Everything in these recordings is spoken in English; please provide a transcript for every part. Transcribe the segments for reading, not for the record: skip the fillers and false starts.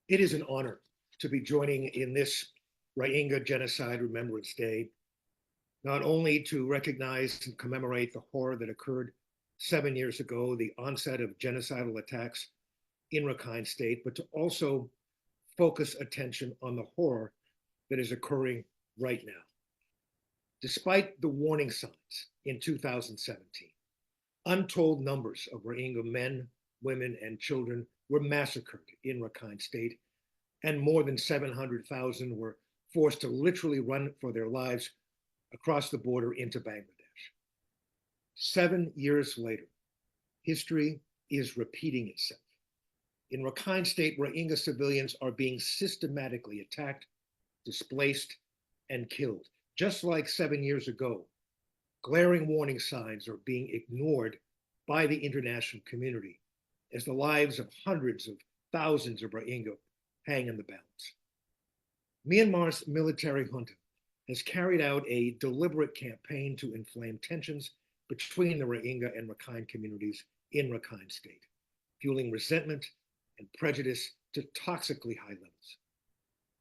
It is an honor to be joining in this Rohingya Genocide Remembrance Day, not only to recognize and commemorate the horror that occurred 7 years ago, the onset of genocidal attacks in Rakhine State, but to also focus attention on the horror that is occurring right now. Despite the warning signs in 2017, untold numbers of Rohingya men, women, and children were massacred in Rakhine State, and more than 700,000 were forced to literally run for their lives across the border into Bangladesh. 7 years later, history is repeating itself. In Rakhine State, Rohingya civilians are being systematically attacked, displaced, and killed. Just like 7 years ago, glaring warning signs are being ignored by the international community as the lives of hundreds of thousands of Rohingya hang in the balance. Myanmar's military junta has carried out a deliberate campaign to inflame tensions between the Rohingya and Rakhine communities in Rakhine State, fueling resentment and prejudice to toxically high levels.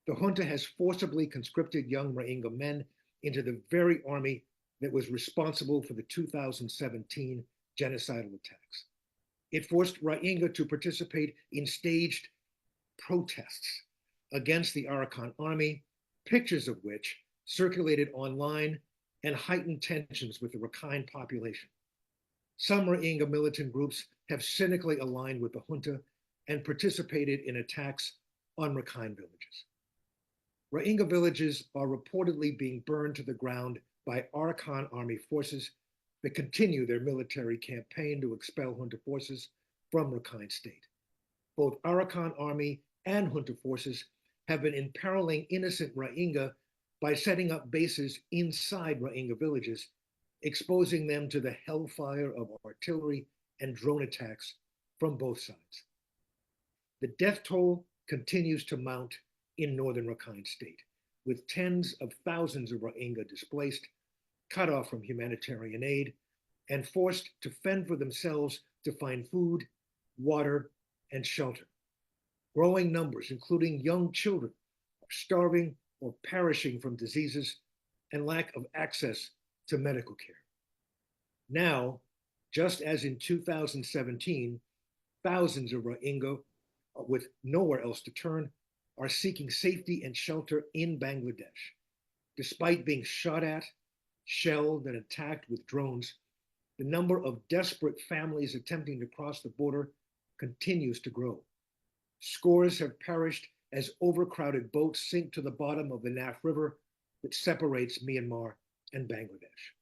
The junta has forcibly conscripted young Rohingya men into the very army that was responsible for the 2017 genocidal attacks. It forced Rohingya to participate in staged protests against the Arakan army, pictures of which circulated online and heightened tensions with the Rakhine population. Some Rohingya militant groups have cynically aligned with the junta and participated in attacks on Rakhine villages. Rohingya villages are reportedly being burned to the ground by Arakan army forces that continue their military campaign to expel junta forces from Rakhine State. Both Arakan army and junta forces have been imperiling innocent Rohingya by setting up bases inside Rohingya villages, exposing them to the hellfire of artillery and drone attacks from both sides. The death toll continues to mount in northern Rakhine State, with tens of thousands of Rohingya displaced, cut off from humanitarian aid, and forced to fend for themselves to find food, water, and shelter. Growing numbers, including young children, are starving or perishing from diseases and lack of access to medical care. Now, just as in 2017, thousands of Rohingya with nowhere else to turn are seeking safety and shelter in Bangladesh. Despite being shot at, shelled, and attacked with drones, the number of desperate families attempting to cross the border continues to grow. Scores have perished as overcrowded boats sink to the bottom of the Naf River that separates Myanmar and Bangladesh.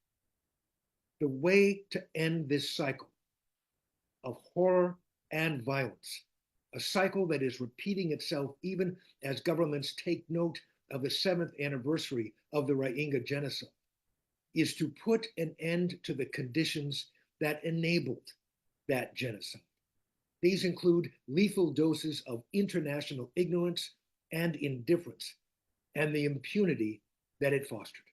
The way to end this cycle of horror and violence, a cycle that is repeating itself even as governments take note of the 7th anniversary of the Rohingya genocide, is to put an end to the conditions that enabled that genocide. These include lethal doses of international ignorance and indifference, and the impunity that it fostered.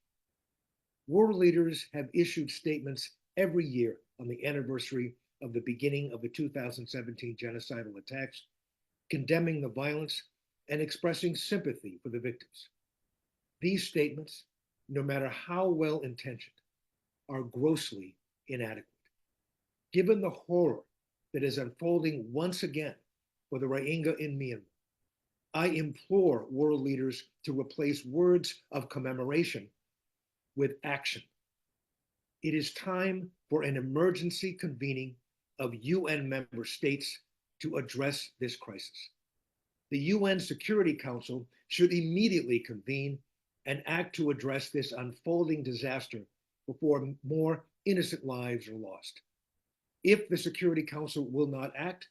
World leaders have issued statements every year on the anniversary of the beginning of the 2017 genocidal attacks, condemning the violence and expressing sympathy for the victims. These statements, no matter how well intentioned, are grossly inadequate. Given the horror that is unfolding once again for the Rohingya in Myanmar, I implore world leaders to replace words of commemoration with action. It is time for an emergency convening of UN member states to address this crisis. The UN Security Council should immediately convene and act to address this unfolding disaster before more innocent lives are lost. If the Security Council will not act,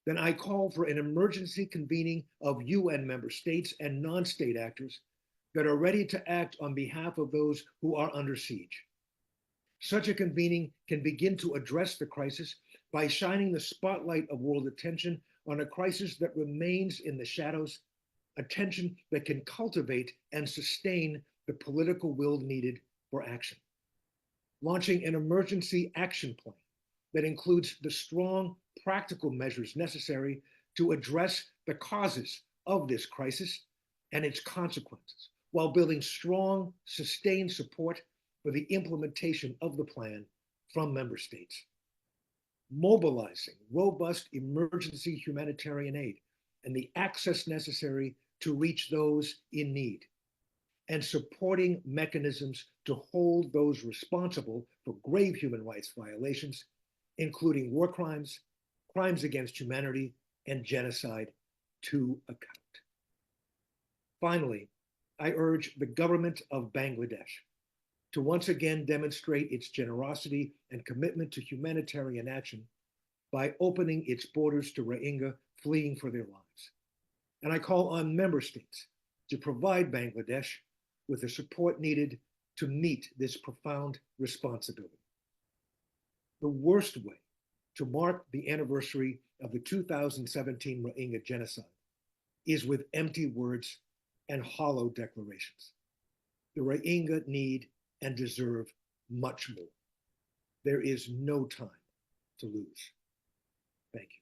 then I call for an emergency convening of UN member states and non-state actors that are ready to act on behalf of those who are under siege. Such a convening can begin to address the crisis by shining the spotlight of world attention on a crisis that remains in the shadows, attention that can cultivate and sustain the political will needed for action. Launching an emergency action plan that includes the strong, practical measures necessary to address the causes of this crisis and its consequences, while building strong, sustained support for the implementation of the plan from member states. Mobilizing robust emergency humanitarian aid and the access necessary to reach those in need, and supporting mechanisms to hold those responsible for grave human rights violations, including war crimes, crimes against humanity, and genocide, to account. Finally, I urge the government of Bangladesh to once again demonstrate its generosity and commitment to humanitarian action by opening its borders to Rohingya fleeing for their lives. And I call on member states to provide Bangladesh with the support needed to meet this profound responsibility. The worst way to mark the anniversary of the 2017 Rohingya genocide is with empty words and hollow declarations. The Rohingya need and deserve much more. There is no time to lose. Thank you.